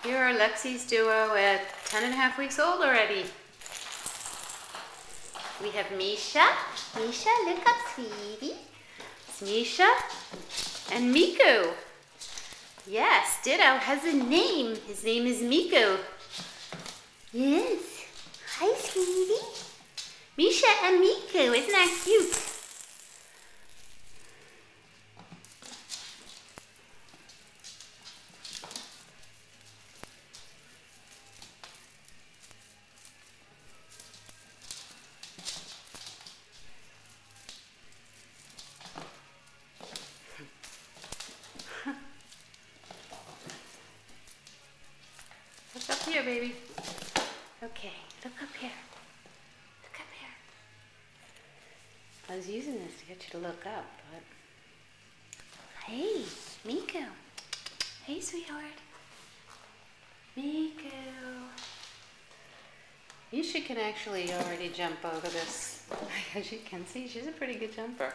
Here are Lexi's duo at 10.5 weeks old already. We have Misha. Misha, look up, sweetie. It's Misha and Miko. Yes, Ditto has a name. His name is Miko. Yes. Hi, sweetie. Misha and Miko, isn't that cute? Look up here, baby. Okay, look up here. Look up here. I was using this to get you to look up, but... Hey, Miko. Hey, sweetheart. Miko. Misha can actually already jump over this. As you can see, she's a pretty good jumper.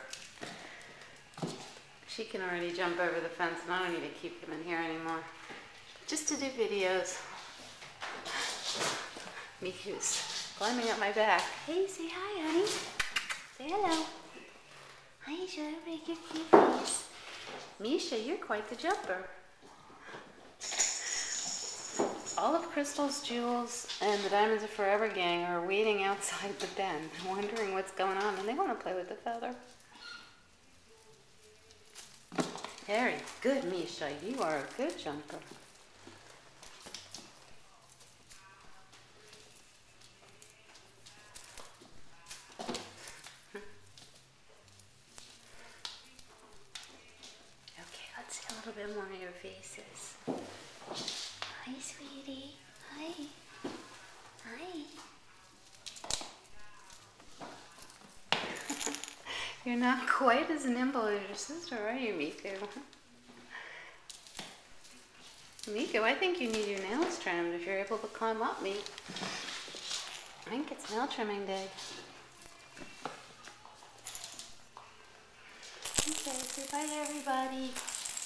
She can already jump over the fence, and I don't need to keep him in here anymore. Just to do videos. Miku's climbing up my back. Hey, say hi, honey. Say hello. Hi, show everybody your cute face. Misha, you're quite the jumper. All of Crystal's jewels and the Diamonds Are Forever gang are waiting outside the den, wondering what's going on, and they want to play with the feather. Very good, Misha. You are a good jumper. Okay, let's see a little bit more of your faces. Hi, sweetie. Hi. Hi. You're not quite as nimble as your sister, are you, Miko? Miko, I think you need your nails trimmed if you're able to climb up me. I think it's nail trimming day. Okay, say bye to everybody.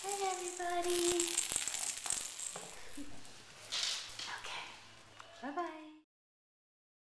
Bye, everybody. Okay, bye-bye.